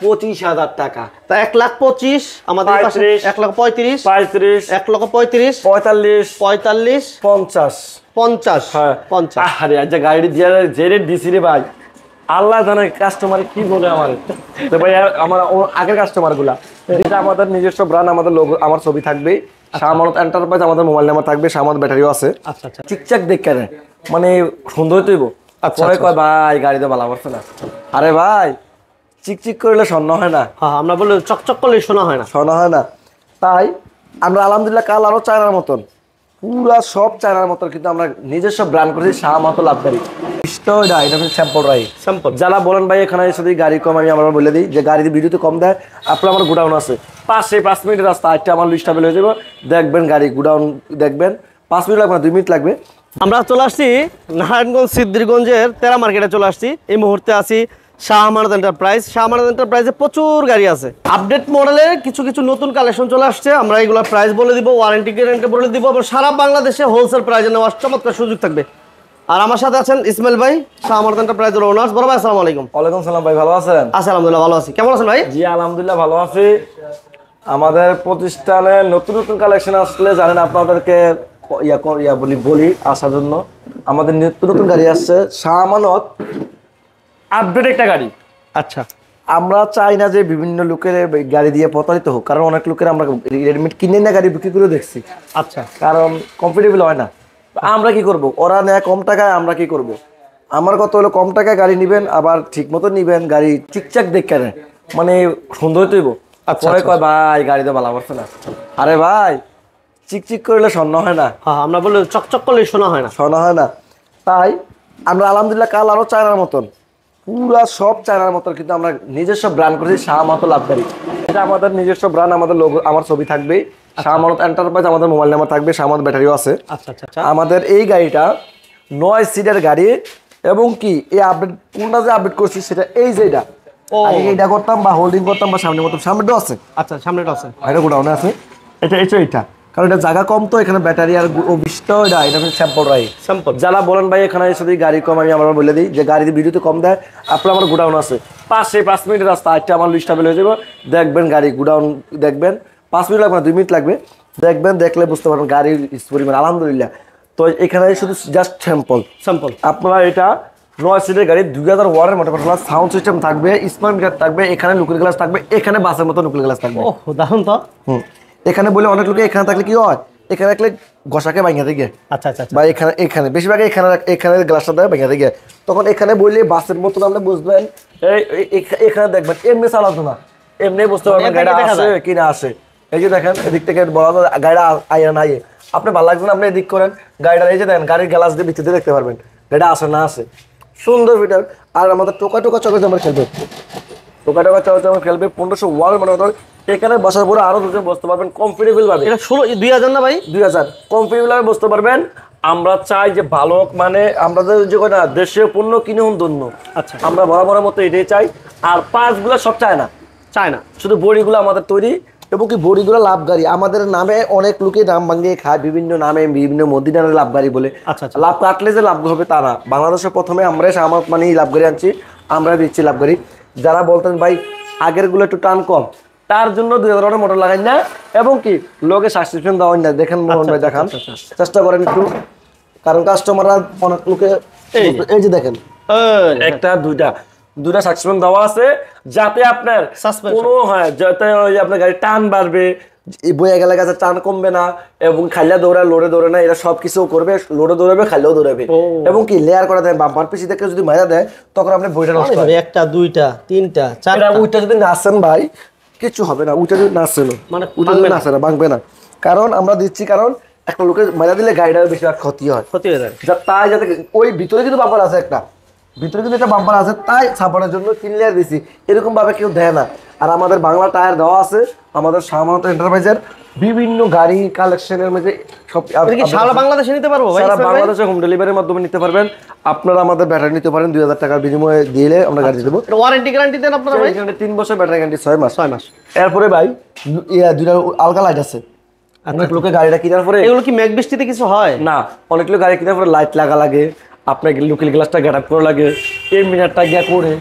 1,25,000 টাকা। তা 1,25,000 আমাদের পাশে 1,35,000 35 1,35,000 45 45 50 50 হ্যাঁ 50। আরে আজ গাড়ি দিয়ে যে রেট দিছি রে ভাই, আল্লাহ জানে কাস্টমার কি বলে আমার। তো ভাই আমার আগের কাস্টমার গুলা, এটা আমাদের নিজস্ব ব্র্যান্ড, আমাদের লোগো, আমার ছবি থাকবে, শাহমানত এন্টারপ্রাইজ, আমাদের মোবাইল নাম্বার থাকবে, শাহমানত ব্যাটারিও আছে। আচ্ছা আচ্ছা ঠিকঠাক দেখে না মানে সুন্দর তৈব। পরে কয় ভাই গাড়িতে ভালো পড়ছে না। আরে ভাই চিকচিক করলে স্বর্ণ হয় না। হ্যাঁ আমরা বলি চকচক করলে শোনা হয় না। শোনা হয় না। তাই আমরা আলহামদুলিল্লাহ কাল আরো চায়নার মতন, পুরা সব চায়নার মতন কিন্তু আমরা নিজস্ব ব্র্যান্ড করেছি, শাহমাত লাভবাড়ি। এটা স্যাম্পল রাই স্যাম্পল। যারা বলেন ভাই এখানে এসে গাড়ি কম, আমি আমরা বলে দিই যে গাড়িতে ভিডিওতে কম দেয়, আপনার আমার গোডাউন আছে পাশে 5 মিনিটের রাস্তা, একটা আমার লিস্ট হয়ে যাবে, দেখবেন গাড়ি গোডাউন দেখবেন, 5 মিনিট লাগবে না, 2 মিনিট লাগবে। আমরা চলে আসছি নারায়ণগঞ্জ সিদ্ধিরগঞ্জের তেরা মার্কেটে চলে আসছি। এই মুহূর্তে আছি শাহ আমানত এন্টারপ্রাইজ। শাহ আমানত এন্টারপ্রাইজে প্রচুর গাড়ি আছে, আপডেট মডেলের কিছু কিছু নতুন কালেকশন চলে আসছে। আমরা এগুলো প্রাইস বলে দিব, ওয়ারেন্টি গ্যারান্টি বলে দিব, এবং সারা বাংলাদেশে হোলসেল প্রাইসে নেওয়ার চমৎকার সুযোগ থাকবে। আর আমার সাথে আছেন ইসমাইল ভাই, শাহ আমানত এন্টারপ্রাইজের ওনার্স। বড় ভাই আসসালামু আলাইকুম। ওয়ালাইকুম সালাম ভাই, ভালো আছেন? আচ্ছা আলহামদুলিল্লাহ ভালো আছি, কেমন আছেন ভাই? জি আলহামদুলিল্লাহ ভালো আছি। আমাদের প্রতিষ্ঠানে নতুন নতুন কালেকশন আসলে জানেন আপনাদেরকে বলি আসার জন্য। আমাদের নতুন নতুন গাড়ি আসছে, শাহ আমানত আপডেট একটা গাড়ি। আচ্ছা আমরা চাই না যে বিভিন্ন লোকের গাড়ি দিয়ে প্রতারিত হোক, কারণ অনেক লোকের আমরা রেডিমেড কিনে না গাড়ি বিক্রি করে দেখছি। আচ্ছা কারণ কমফোর্টেবল হয় না। আমরা কি করব, ওরা নেয় কম টাকায়, আমরা কি করব? আমার কথা হলো কম টাকায় গাড়ি নিবেন, আবার ঠিক মতো নিবেন, গাড়ি ঠিকঠাক দেখে নেয় মানে সুন্দর তৈব। পরে কয় ভাই গাড়িতে ভালো পড়ছে না। আরে ভাই চিকচিক করলে স্বর্ণ হয় না। হ্যাঁ আমরা বলি চকচক করলে শোনা হয় না। শোনা হয় না। তাই আমরা আলহামদুলিল্লাহ কাল আরো চায়নার মতন, পুরা সব চায়নার মতন কিন্তু আমরা নিজস্ব ব্র্যান্ড করেছি, শাহমাত লাভবাড়ি। এটা আমাদের নিজস্ব ব্র্যান্ড, আমাদের লোগো, আমার ছবি থাকবে, শাহমানত এন্টারপ্রাইজ, আমাদের মোবাইল নাম্বার থাকবে, শাহমাত ব্যাটারিও আছে। আচ্ছা আচ্ছা আমাদের এই গাড়িটা 9 সিটের গাড়ি, এবং কি এই আপডেট কোনটা যে আপডেট করছি সেটা এই যে এটা আগে এইটা করতাম বা হোল্ডিং করতাম বা সামনে করতাম, সামনেটাও আছে। আচ্ছা সামনেটা আছে, এটা গোডাউনে আছে। এটা কারণ এটা জায়গা কম, তো এখানে ব্যাটারি আর এটা স্যাম্পল রাই স্যাম্পল। যারা বলেন ভাই এখানে এসে গাড়ি কম, আমি আমরা বলে দিই যে গাড়িতে ভিডিওতে কম দেয়, আপনার আমার গোডাউন আছে পাশে 5 মিনিটের রাস্তা, একটা আমার লিস্ট হয়ে যাবে, দেখবেন গাড়ি গোডাউন দেখবেন, 5 মিনিট লাগবে না, 2 মিনিট লাগবে, দেখবেন, দেখলে বুঝতে পারবেন গাড়ির পরিমাণ আলহামদুলিল্লাহ। তো এখানে শুধু জাস্ট স্যাম্পল। আপনারা এটা 9 সিটের গাড়ি, 2000 ওয়াটের মোটর সাউন্ড সিস্টেম থাকবে, স্মার্ট মিটার থাকবে, এখানে লুকিং গ্লাস থাকবে, এখানে বাসের মতো লুকিং গ্লাস থাকবে। ওহ দারুণ তো। এখানে বলে অনেক লোকে এখানে থাকলে কি হয়, এখানে রাখলে ঘষাকে ভাঙা থেকে, আচ্ছা আচ্ছা বা এখানে বেশিরভাগ এখানে গ্লাসটা দেয় ভাঙা থেকে, তখন এখানে বললে বাসের মতো আপনি বুঝবেন, এখানে দেখবেন এমনি চালাতো না, এমনি বুঝতে পারবেন গাড়িটা আসে কি না আসে। এই যে দেখেন এদিক থেকে বলা গাড়িটা আইয়া না আইয়ে, আপনি ভালো লাগবে না, আপনি এদিক করেন গাড়িটা, এই যে দেখেন গাড়ির গ্লাস দিয়ে ভিতরে দেখতে পারবেন গাড়িটা আসে না আসে, সুন্দর ফিটার। আর আমাদের টোকা চকে আমার খেলবে, টোকা চকে আমার খেলবে 1500 ওয়াট মোটর। এখানে বসার পরে আরো দুজন বসতে পারবেন কমফোর্টেবল ভাবে। এটা 2000 না ভাই? 2000 কমফোর্টেবল ভাবে বসতে পারবেন। আমরা চাই যে ভালো মানে আমাদের যে না দেশীয় পণ্য কিনে ধন্য। আচ্ছা আমরা বরাবর মতো এটাই চাই। আর পাঁচগুলো সব চায় না, শুধু বড়িগুলো আমাদের তৈরি, এবং কি বড়িগুলো লাভগাড়ি আমাদের নামে, অনেক লোকে নাম ভাঙিয়ে খায় বিভিন্ন নামে, বিভিন্ন মদিনার লাভগাড়ি বলে। আচ্ছা লাভ কাটলে যে লাভ হবে তা না। বাংলাদেশে প্রথমে আমরা আমার মানে লাভগাড়ি আনছি, আমরা দিচ্ছি লাভগাড়ি। যারা বলতেন ভাই আগের গুলো একটু টান কম, তার জন্য 2000 মোটর লাগাই না, এবং কি লোকে সাবস্ক্রিপশন দেওয়া না। দেখেন মোহন ভাই দেখান, চেষ্টা করেন একটু, কারণ কাস্টমাররা অনেক লোকে এই যে দেখেন একটা দুইটা সাবস্ক্রিপশন দেওয়া আছে, যাতে আপনার কোনো হয় যাতে ওই আপনার গাড়ি টান বাড়বে, বয়ে গেলে গাছে টান কমবে না, এবং খাইলা দৌড়ায় লোডে দৌড়ে না, এরা সবকিছু করবে, লোডে দৌড়াবে খাইলেও দৌড়াবে, এবং কি লেয়ার করা দেয়, বাম্পার পিছি থেকে যদি মারা দেয় তখন আপনি বইটা নষ্ট হবে। একটা দুইটা তিনটা চারটা, ওইটা যদি নাচেন ভাই কিছু হবে না, ওইটা যদি নাচছিল মানে নাচে না, ভাঙবে না, কারণ আমরা দিচ্ছি, কারণ একটা লোকের মারা দিলে গাড়িটার বেশি ক্ষতি হয়ে যায়, তাই যাতে ওই ভিতরে কিন্তু বাম্পার আছে, ভিতরে কিন্তু একটা বাম্পার আছে, তাই ছাপানোর জন্য 3 লেয়ার দিছি, এরকম ভাবে কেউ দেয় না। আর আমাদের বাংলা টায়ার দেওয়া আছে, আমাদের শাহমানত এন্টারপ্রাইজের বিভিন্ন গাড়ি কালেকশনের মধ্যে সব সারা বাংলাদেশে নিতে পারবো ভাই? সারা বাংলাদেশে হোম ডেলিভারির মাধ্যমে নিতে পারবেন। আপনারা আমাদের ব্যাটারি নিতে পারেন, 2000 টাকার বিনিময়ে দিলে আমরা গাড়ি দেবো। ওয়ারেন্টি গ্যারান্টি দেন আপনারা ভাই? 3 বছর ব্যাটারি গ্যারান্টি, 6 মাস। এরপরে ভাই দুইটা আলগা লাইট আছে। অনেক লোকে গাড়িটা কেনার পরে, এগুলো কি মেঘ বৃষ্টিতে কিছু হয় না, অনেক লোক গাড়ি কেনার পরে লাইট লাগা লাগে, আপনার লুকিং গ্লাসটা গেট আপ করা লাগে, এই মিনারটা গিয়া করে।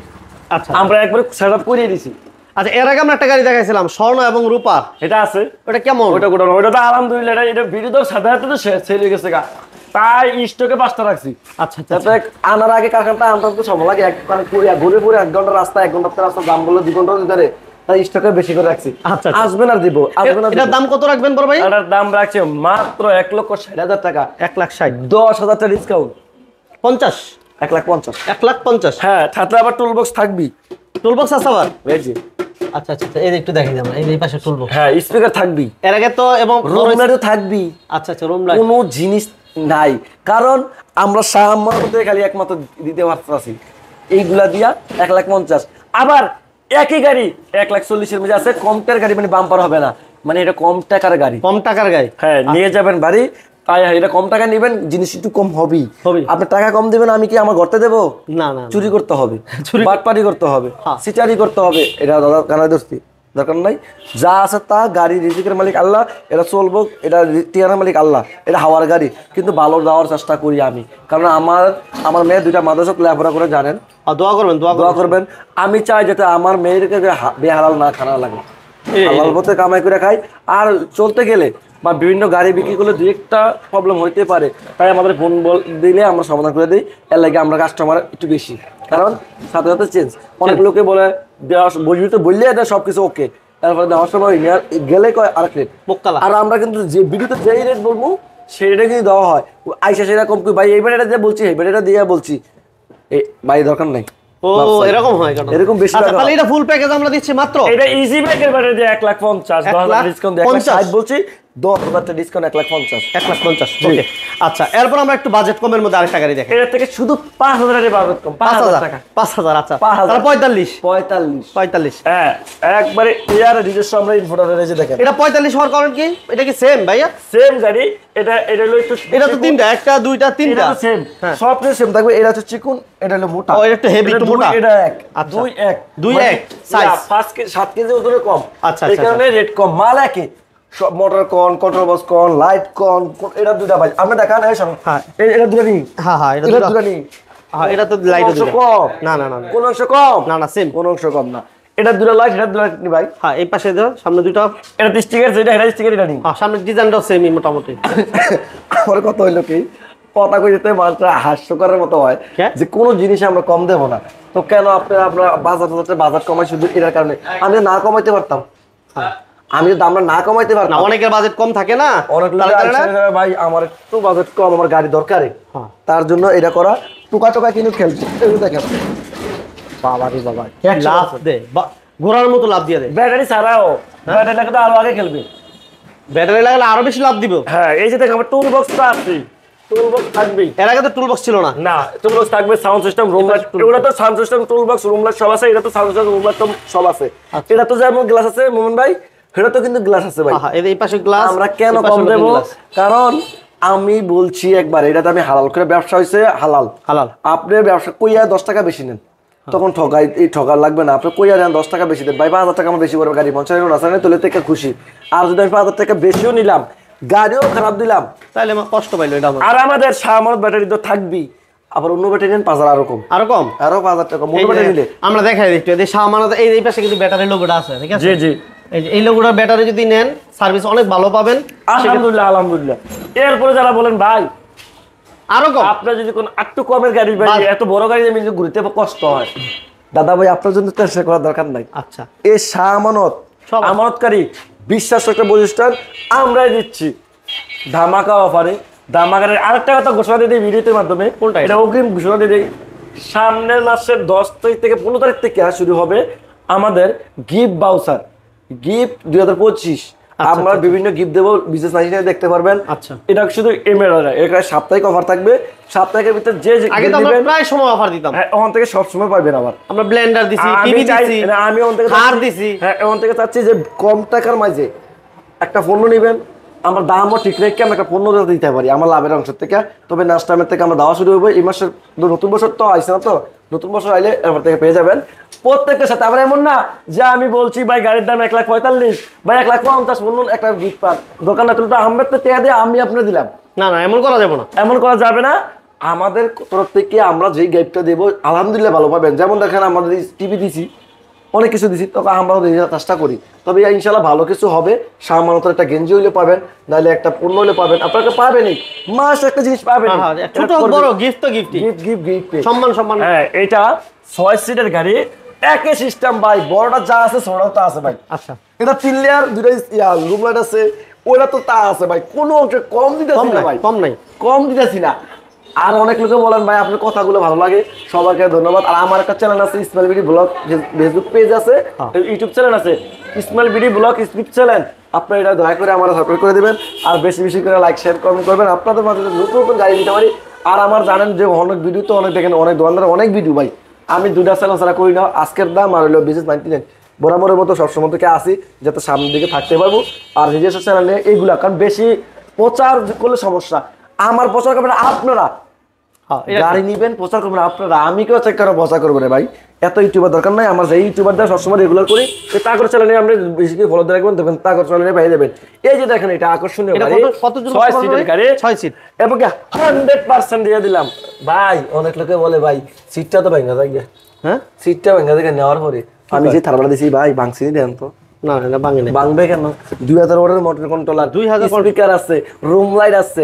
আচ্ছা আমরা একবারে সেট আপ করিয়ে দিছি, আচ্ছা এর আগে আমরা একটা গাড়ি দেখাইছিলাম স্বর্ণ এবং রূপার, এটা আছে, ওটা কেমন? ওটা গোডাউন, ওটা তো আলহামদুলিল্লাহ এটা ভিডিও তো সাথে সাথে তো সেল হয়ে গেছে গা, তাই স্টকে 5টা রাখছি। আচ্ছা আচ্ছা যাতে আনার আগে কারখানাটা আনতে তো সময় লাগে, ঘুরে ঘুরে 1 ঘন্টা রাস্তা, 1 ঘন্টা রাস্তা, দাম বললে 2 ঘন্টার ভিতরে, তাই স্টকে বেশি করে রাখছি। আচ্ছা, আচ্ছা। আসবেন আর দিব, আসবেন আর এটার দাম কত রাখবেন বড় ভাই? এটার দাম রাখছে মাত্র 1,60,000 টাকা, 1,60,000, 10,000 টাকা ডিসকাউন্ট, 50, 1,50,000। 1,50,000। হ্যাঁ, সাথে আবার টুল বক্স থাকবি, টুল বক্স আছে আবার? এই যে আচ্ছা আচ্ছা আচ্ছা, এই যে একটু দেখাই আমরা, এই যে এই পাশে টুল বক্স। হ্যাঁ, স্পিকার থাকবি, এর আগে তো এবং রুম লাইটও থাকবি। আচ্ছা আচ্ছা, রুম লাইট কোনো জিনিস নাই, কারণ আমরা সামান্য খালি একমাত্র দিতে পারতেছি এইগুলা দিয়া 1,50,000। আবার একই গাড়ি 1,40,000 মধ্যে আছে, কম টাকার গাড়ি, মানে বাম্পার হবে না, মানে এটা কম টাকার গাড়ি, কম টাকার গাড়ি। হ্যাঁ নিয়ে যাবেন বাড়ি, তাই এটা কম টাকা নেবেন, জিনিস একটু কম হবেই। আপনি টাকা কম দিবেন, আমি কি আমার ঘরতে দেবো? না না, চুরি করতে হবে, চুরি বাটপারি করতে হবে, হ্যাঁ। সিটারি করতে হবে, এটা দাদা কানা দোস্তি দরকার নাই। যা আছে তা, গাড়ি রিজিকের মালিক আল্লাহ, এটা চলবো, এটা টিয়ারের মালিক আল্লাহ, এটা হাওয়ার গাড়ি, কিন্তু ভালো দেওয়ার চেষ্টা করি আমি, কারণ আমার মেয়ে 2টা মাদ্রাসা লেখাপড়া করে জানেন। দোয়া করবেন, দোয়া করবেন। আমি চাই যাতে আমার মেয়েদেরকে বেহালাল না খানা লাগে, হালাল পথে কামাই করে খাই। আর চলতে গেলে বা বিভিন্ন গাড়ি বিক্রি করলে 2-1টা প্রবলেম হইতে পারে, তাই আমাদের ফোন দিলে আমরা সমাধান করে দিই। এর লাগে আমরা কাস্টমার একটু বেশি, কারণ সাথে সাথে চেঞ্জ। অনেক লোকে বলে বলবি তো বললে এটা সবকিছু ওকে, তারপরে দেওয়ার সময় গেলে কয় আরেক রেট। আর আমরা কিন্তু যে ভিডিওতে যেই রেট বলবো সেই রেটে কিন্তু দেওয়া হয়। আইসা সেরকম ভাই এইবার এটা দিয়ে বলছি, এইবার এটা দিয়ে বলছি, ভাই দরকার নাই। ও এরকম হয় কেন? এরকম বেশি আচ্ছা তাহলে এটা ফুল প্যাকেজ আমরা দিচ্ছি মাত্র, এটা ইজি ব্যাগের বারে যে 1,50,000, 10,000 ডিসকাউন্ট দিয়ে 1,60,000 বলছি, 10,000 টাকা ডিসকাউন্ট, 1,50,000। 1,50,000, ওকে। আচ্ছা এরপর আমরা একটু বাজেট কমের মধ্যে আরেকটা গাড়ি দেখাই। এর থেকে শুধু 5,000 এর বাজেট কম, 5,000 টাকা, 5,000। আচ্ছা 5,000, তাহলে 45। 45। হ্যাঁ, একবারে এয়ার নিজস্ব আমরা ইনফোটারে রেজে দেখেন। এটা 45 হওয়ার কারণ কি? এটা কি সেম ভাইয়া? সেম গাড়ি, এটা হলো একটু, এটা তো 3টা, 1টা 2টা 3টা, এটা তো সেম, সব কিছু সেম থাকবে। এটা হচ্ছে চিকন, এটা হলো মোটা। ও এটা একটু হেভি, একটু মোটা। এটা 1, আচ্ছা 2 1 সাইজ, 5 কেজি 7 কেজি ওজনে কম। আচ্ছা এই কারণে রেট কম, মাল একই, সব মোটর কোন, কন্ট্রোল বক্স কোন, লাইট কোন, এটা 2টা ভাই আমরা দেখান। এই শোনো, হ্যাঁ এটা 2টা নি, হ্যাঁ হ্যাঁ, এটা 2টা নি। হ্যাঁ এটা তো লাইট অংশ কম, না না না কোন অংশ কম? না না সেম, কোন অংশ কম না। এটা 2টা লাইট, এটা 2টা লাইট নি ভাই। হ্যাঁ এই পাশে দাও, সামনে 2টা, এটা স্টিকার, এটা স্টিকার, এটা নি। হ্যাঁ সামনে ডিজাইনটাও সেমই মোটামুটি। আমার কথা হইলো কি, কথা কই যেতে মাত্র হাস্যকরের মতো হয় যে কোন জিনিস আমরা কম দেব না, তো কেন আমরা বাজার কমাই শুধু এটার কারণে? আমি না কমাইতে পারতাম, আমি যদি আমরা না কমাইতে পারতাম, অনেকের বাজেট কম থাকে না, অনেক লোক ভাই আমার একটু বাজেট কম, আমার গাড়ি দরকারে, তার জন্য এটা করা। টুকা টোকা কিনে খেলছি, দেখেন বাবা রে বাবা, লাভ দে, ঘোড়ার মতো লাভ দিয়ে দে। ব্যাটারি ছাড়াও, ব্যাটারি লাগাতে আরো আগে খেলবে, ব্যাটারি লাগালে আরো বেশি লাভ দিব। হ্যাঁ এই যে দেখেন আমার টুল বক্সটা আছে, টুল বক্স থাকবেই। এর আগে তো টুল বক্স ছিল না। না, টুল বক্স থাকবে, সাউন্ড সিস্টেম, রুম লাইট, এগুলো তো sound system, tool box, room light সব আছে। এটা তো সাউন্ড সিস্টেম, রুম লাইট সব আছে। এটা তো যেমন গ্লাস আছে মোহন ভাই, এটা তো কিন্তু গ্লাস আছে ভাই। হ্যাঁ এই পাশে গ্লাস, আমরা কেন কম দেব? কারণ আমি বলছি একবার, এটাতে আমি হালাল করে ব্যবসা হইছে, হালাল হালাল। আপনি ব্যবসা কইয়া 10 টাকা বেশি নেন, তখন ঠগাই, এই ঠগার লাগবে না। আপনি কইয়া দেন 10 টাকা বেশি দেন, ভাই 5,000 টাকা আমার বেশি পড়বে, গাড়ি 50 রাস্তায় তুলে থেকে খুশি। আর যদি আমি 5,000 টাকা বেশিও নিলাম, গাড়িও খারাপ দিলাম, তাহলে আমার কষ্ট পাইলো এটা। আর আমাদের শাহমানত ব্যাটারি তো থাকবেই, আবার অন্য ব্যাটারি নেন 5,000 আরো কম, আরো কম, আরো 5,000 টাকা অন্য ব্যাটারি নিলে। আমরা দেখাই একটু, এই শাহমানত এই পাশে কিন্তু ব্যাটারি লোগোটা আছে, ঠিক আছে? জি জি, এই লোগোটার ব্যাটারি যদি নেন সার্ভিস অনেক ভালো পাবেন, আলহামদুলিল্লাহ আলহামদুলিল্লাহ। এরপরে যারা বলেন ভাই আরো কম, আপনার যদি কোন একটু কমের গাড়ি, ভাই এত বড় গাড়ি আমি ঘুরতে কষ্ট হয়, দাদা ভাই আপনার জন্য চেষ্টা করার দরকার নাই। আচ্ছা এই শাহ আমানত, আমানতকারী বিশ্বাস একটা প্রতিষ্ঠান, আমরাই দিচ্ছি ধামাকা অফারে। ধামাকার আরেকটা কথা ঘোষণা দিয়ে দিই ভিডিওর মাধ্যমে, কোনটা এটা অগ্রিম ঘোষণা দিয়ে দিই, সামনের মাসের 10 তারিখ থেকে 15 তারিখ থেকে শুরু হবে আমাদের গিফট বাউচার, গিফট 2025। আমরা বিভিন্ন গিফট দেবো, বিজনেস লাইসেন্স দেখতে পারবেন। আচ্ছা এটা শুধু এমএলআর, এটা সাপ্তাহিক অফার থাকবে, সাপ্তাহিকের ভিতরে যে আগে তো আমরা প্রায় সময় অফার দিতাম, হ্যাঁ ওখান থেকে সব সময় পাবেন। আবার আমরা ব্লেন্ডার দিছি, টিভি দিছি, আমি ওখান থেকে কার দিছি, হ্যাঁ ওখান থেকে চাচ্ছি যে কম টাকার মাঝে একটা পণ্য নেবেন, আমরা দামও ঠিক রেখে আমরা একটা পণ্য দিতে পারি আমার লাভের অংশ থেকে। তবে নেক্সট টাইমের থেকে আমরা দেওয়া শুরু হবো এই মাসের, নতুন বছর তো আইসে না, তো নতুন বছর আইলে এরপর থেকে পেয়ে যাবেন প্রত্যেকের সাথে। আবার এমন না যে আমি বলছি ভাই গাড়ির দাম 1,45,000, ভাই 1,50,000 বলুন একটা গিফট পান, দোকানে তুলে তো আমরা তো টেয়া দিয়ে আমি আপনার দিলাম, না না এমন করা যাবে না, এমন করা যাবে না। আমাদের তরফ থেকে আমরা যেই গিফটটা দেবো আলহামদুলিল্লাহ ভালো পাবেন। যেমন দেখেন আমাদের টিভি দিছি, অনেক কিছু দিছি, তবে আমরাও দেওয়ার চেষ্টা করি। তবে ইনশাল্লাহ ভালো কিছু হবে। সামানত একটা গেঞ্জি হইলে পাবেন, নাহলে একটা পণ্য হলে পাবেন, আপনাকে পাবেনই, মাস একটা জিনিস পাবেন। ছোট বড় গিফট তো গিফট, গিফট সম্মান সম্মান। হ্যাঁ, এটা 6 সিটের গাড়ি, একই সিস্টেম ভাই, বড়টা যা আছে ছোটটাও তা আছে ভাই। আচ্ছা, এটা 3 লেয়ার, 2টা রুম লাইট আছে, ওটা তো তা আছে ভাই, কোনো অংশে কম দিতেছি না ভাই, কম নাই, কম দিতেছি না। আর অনেক লোকে বলেন ভাই আপনার কথাগুলো ভালো লাগে, সবাইকে ধন্যবাদ। আর আমার একটা চ্যানেল আছে Ismail BD blog, Facebook page আছে, ইউটিউব চ্যানেল আছে Ismail BD blog speak channel, আপনারা এটা দয়া করে আমার সাপোর্ট করে দিবেন, আর বেশি বেশি করে লাইক শেয়ার কমেন্ট করবেন, আপনাদের মাঝে নতুন নতুন গাড়ি দিতে পারি। আর আমার জানেন যে অনেক ভিডিও তো অনেক দেখেন, অনেক দোকানদার অনেক ভিডিও ভাই, আমি 2টা চ্যানেল ছাড়া করি না। আজকের দাম আর হলো বিজনেস 99 বরাবরের মতো সবসময় থেকে আসি, যাতে সামনের দিকে থাকতে পারবো। আর নিজস্ব চ্যানেল নিয়ে এইগুলা, কারণ বেশি প্রচার করলে সমস্যা, আমার প্রচার করবেন আপনারা, গাড়ি নিবেন প্রচার করবেন আপনারা, আমি কেউ চেক করে প্রচার করবো রে ভাই, এত ইউটিউবার দরকার নাই। আমার যে ইউটিউবার দেওয়া সবসময় রেগুলার করি, তাগর চ্যানেলে আমরা বেশি করে ফলো রাখবেন, দেখবেন তাগর চ্যানেলে পাই যাবেন। এই যে দেখেন এটা আকর্ষণীয় গাড়ি, 6 সিটের গাড়ি, 6 সিট, এবং 100% দিয়ে দিলাম ভাই। অনেক লোকে বলে ভাই সিটটা তো ভেঙে যায়, হ্যাঁ সিটটা ভেঙে যায় নেওয়ার পরে, আমি যে থারবালা দিছি ভাই ভাঙছি দেন তো, না না ভাঙে না, ভাঙবে কেন? 2000 ওয়াটের মোটর কন্ট্রোলার, 2000 স্পিকার আছে, রুম লাইট আছে,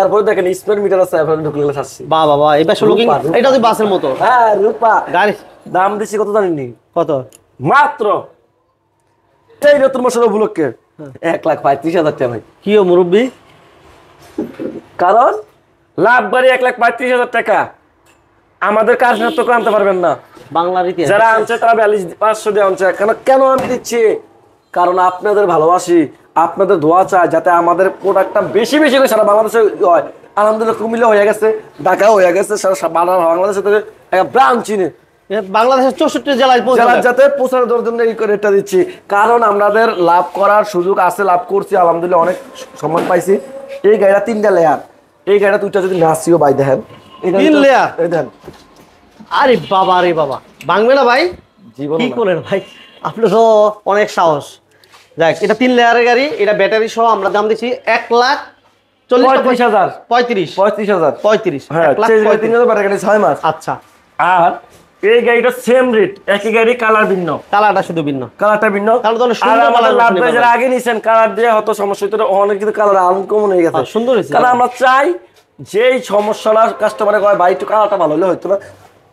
এরপরে দেখেন স্পিড মিটার আছে, এরপরে ঢুকলে আসছে। বাহ বাহ, এই পাশে লুকিং, এটা তো বাসের মতো। হ্যাঁ রূপা গাড়ি দাম দিছি কত জানেননি? কত? মাত্র এই নতুন বছর উপলক্ষে 1,35,000 টাকা ভাই। কি ও মুরব্বি, কারণ লাভ বাড়ি 1,35,000 টাকা, আমাদের কারখানা তো আনতে পারবেন না। বাংলার ইতিহাস যারা আনছে তারা 42,500 দিয়ে আনছে। কেন আমি দিচ্ছি? কারণ আপনাদের ভালোবাসি, আপনাদের দোয়া চাই, যাতে আমাদের প্রোডাক্টটা বেশি বেশি করে সারা বাংলাদেশে হয়। আলহামদুলিল্লাহ কুমিল্লা হয়ে গেছে, ঢাকা হয়ে গেছে, সারা বাংলাদেশে একটা ব্রাঞ্চ চিনে বাংলাদেশের 64 জেলায় যাতে পৌঁছানোর জন্য এই করে এটা দিচ্ছি। কারণ আমাদের লাভ করার সুযোগ আছে, লাভ করছি আলহামদুলিল্লাহ, অনেক সম্মান পাইছি। এই গাড়িটা 3টা লেয়ার, এই গাড়িটা 2টা যদি নাসিও ভাই দেখেন, 3 লেয়ার, এই দেখেন। আরে বাবা রে বাবা, ভাঙবে না ভাই? জীবন কি করেন ভাই, আপনি তো অনেক সাহস। দেখ, এটা 3 লেয়ারের গাড়ি, এটা ব্যাটারি সহ আমরা দাম দিচ্ছি 1,40,000, 35,000, হ্যাঁ, 3,000 টাকা গাড়ি 6 মাস। আচ্ছা, আর এই গাড়িটা সেম রেট, একই গাড়ি, কালার ভিন্ন, কালারটা শুধু ভিন্ন, কালারটা ভিন্ন। তাহলে তো অনেক আর সুন্দর আমাদের কালার লাভ ভাই যারা আগে নিছেন কালার দিয়ে হয়তো সমস্যা হতো, অনেক কিন্তু কালার আনকমন হয়ে গেছে, সুন্দর হয়েছে। কারণ আমরা চাই যে এই সমস্যাটা কাস্টমারে কয় ভাই একটু কালারটা ভালো হলে হইতো না,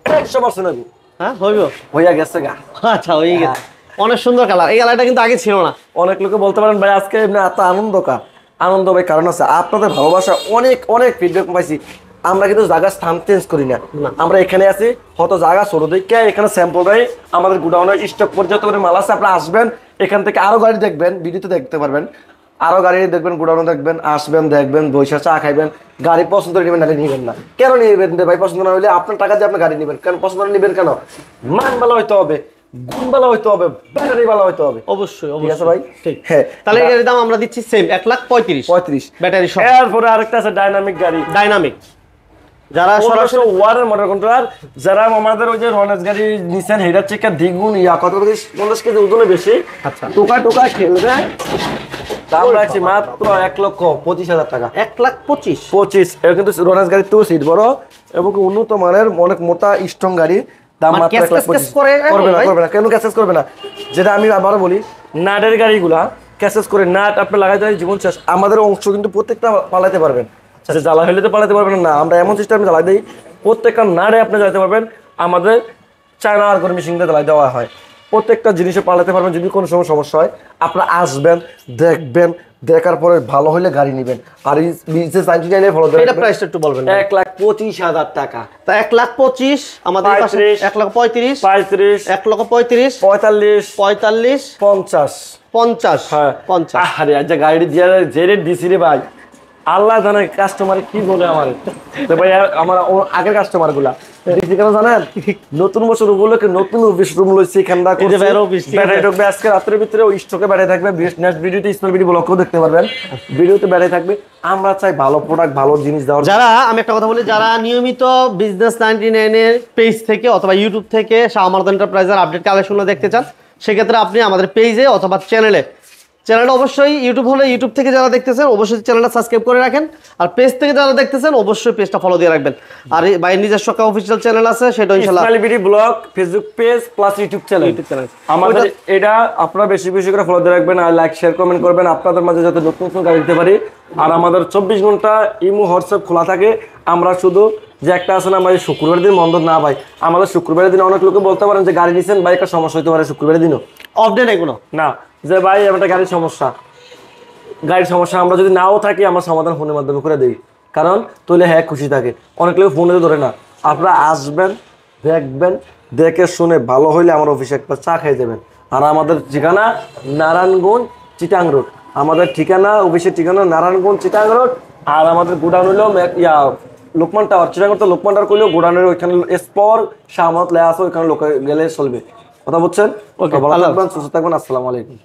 100% হবে। হ্যাঁ হইব, হইয়া গেছে গা। আচ্ছা হয়ে গেছে, অনেক সুন্দর কালার। এই কালারটা কিন্তু আগে ছিল না। অনেক লোকে বলতে পারেন ভাই আজকে এমনি এত আনন্দ কা, আনন্দ ভাই কারণ আছে আপনাদের ভালোবাসা, অনেক অনেক ফিডব্যাক পাইছি। আমরা কিন্তু জায়গা স্থান চেঞ্জ করি না, আমরা এখানে আছি, হয়তো জায়গা ছোট দেখে এখানে স্যাম্পল দেয়, আমাদের গুডাউনের স্টক পর্যাপ্ত করে মাল আছে। আপনারা আসবেন, এখান থেকে আরো গাড়ি দেখবেন, ভিডিওতে দেখতে পারবেন, আরো গাড়ি দেখবেন, গুডাউনে দেখবেন, আসবেন, দেখবেন, বৈশা চা খাইবেন, গাড়ি পছন্দ করে নেবেন, গাড়ি নিবেন না। কেন নিবেন ভাই? পছন্দ না হলে আপনার টাকা দিয়ে আপনি গাড়ি নেবেন, কেন পছন্দ না নিবেন কেন? মান ভালো হইতে হবে, গুণ ভালো হইতে হবে, ব্যাটারি ভালো হইতে হবে। অবশ্যই ঠিক আছে ভাই, ঠিক। হ্যাঁ, তাহলে এই গাড়ির দাম আমরা দিচ্ছি সেম 1,35,000 ব্যাটারি সহ। এরপরে আরেকটা আছে ডাইনামিক গাড়ি, ডাইনামিক, যারা সরাসরি ওয়ারের মোটর কন্ট্রোলার, যারা আমাদের ওই যে রনেজ গাড়ি নিছেন হেডার চেকার দ্বিগুণ কত 50 কেজি ওজনে বেশি, আচ্ছা টোকা টোকা খেলবে, দাম রাখছি মাত্র 1,25,000 টাকা। 1,25,000 এর কিন্তু রনেজ গাড়ির তো সিট বড় এবং উন্নত মানের অনেক মোটা স্ট্রং গাড়ি, দাম মাত্র 1,25,000। করবে না কেন ক্যাসেস করবে না? যেটা আমি আবারও বলি, নাটের গাড়িগুলা ক্যাসেস করে নাট আপনি লাগাই দেয় জীবন শেষ। আমাদের অংশ কিন্তু প্রত্যেকটা পালাতে পারবেন, জ্বালা হইলে তো পালাতে পারবেন না, আমরা এমন সিস্টেমে জ্বালাই দিই প্রত্যেকটা নাড়ে আপনি জ্বালাতে পারবেন। আমাদের চায়না আর্গন মেশিন দিয়ে জ্বালাই দেওয়া হয়, প্রত্যেকটা জিনিসে পালাতে পারবেন। যদি কোনো সময় সমস্যা হয় আপনারা আসবেন, দেখবেন, দেখার পরে ভালো হলে গাড়ি নেবেন। আর এই বিজনেস 99 ফলো দেবেন। এটা প্রাইসটা একটু বলবেন। 1,25,000 টাকা। তা 1,25,000 আমাদের পাশে 1,35,000 35 1,35,000 45 45 50 50 হ্যাঁ 50। আরে আজ গাড়ি দিয়ে যে রেট দিছি রে ভাই, আল্লাহ জানে কাস্টমার কি বলে আমার। তো ভাই আমার আগের কাস্টমার গুলা দিছি কেন জানেন? নতুন বছর উপলক্ষে নতুন অফিস রুম লইছি, এখানটা করছি, ব্যাটারি ঢুকবে আজকে রাতের ভিতরে, ওই স্টকে ব্যাটারি থাকবে। নেক্সট ভিডিওতে স্মল ভিডিও ব্লগও দেখতে পারবেন, ভিডিওতে ব্যাটারি থাকবে। আমরা চাই ভালো প্রোডাক্ট, ভালো জিনিস দেওয়ার। যারা, আমি একটা কথা বলি, যারা নিয়মিত বিজনেস 99 এর পেজ থেকে অথবা ইউটিউব থেকে শাহ আমানত এন্টারপ্রাইজের আপডেট কালেকশনগুলো দেখতে চান, সেক্ষেত্রে আপনি আমাদের পেজে অথবা চ্যানেলে চ্যানেলটা অবশ্যই ইউটিউব হলে ইউটিউব থেকে যারা দেখতেছেন অবশ্যই চ্যানেলটা সাবস্ক্রাইব করে রাখেন, আর পেজ থেকে যারা দেখতেছেন অবশ্যই পেজটা ফলো দিয়ে রাখবেন। আর এই ভাই নিজস্ব একটা অফিসিয়াল চ্যানেল আছে, সেটা ইনশাআল্লাহ Ismail BD blog Facebook page plus YouTube channel. আমাদের এটা আপনারা বেশি বেশি করে ফলো দিয়ে রাখবেন, আর লাইক শেয়ার কমেন্ট করবেন, আপনাদের মাঝে যাতে নতুন নতুন গাড়ি দিতে পারি। আর আমাদের 24 ঘন্টা ইমো হোয়াটসঅ্যাপ খোলা থাকে। আমরা শুধু যে একটা আছে না আমাদের শুক্রবার দিন বন্ধ না ভাই, আমাদের শুক্রবারের দিন অনেক লোকে বলতে পারেন যে গাড়ি নিছেন ভাই একটা সমস্যা হতে পারে শুক্রবারের দিনও অফ ডে নাই কোনো না, যে ভাই একটা গাড়ির সমস্যা আমরা যদি নাও থাকি আমরা সমাধান ফোনের মাধ্যমে করে দিই, কারণ তাহলে হ্যাঁ খুশি থাকে। অনেক লোক ফোনে ধরে না, আপনারা আসবেন দেখবেন, দেখে শুনে ভালো হইলে আমার অফিসে একটা চা খেয়ে যাবেন। আর আমাদের ঠিকানা নারায়ণগঞ্জ চিটাং রোড, আমাদের ঠিকানা অফিসের ঠিকানা নারায়ণগঞ্জ চিটাং রোড। আর আমাদের গোডাউন হলো লোকমান টাওয়ার, চিটাং তো লোকমান টাওয়ার করলেও গোডাউনের ওইখানে স্পর শাহমত লেয়া আছে, ওইখানে লোক গেলে চলবে। কথা বলছেন? ওকে, ভালো আল্লাহ থাকবেন, সুস্থ থাকবেন, আসসালামু আলাইকুম।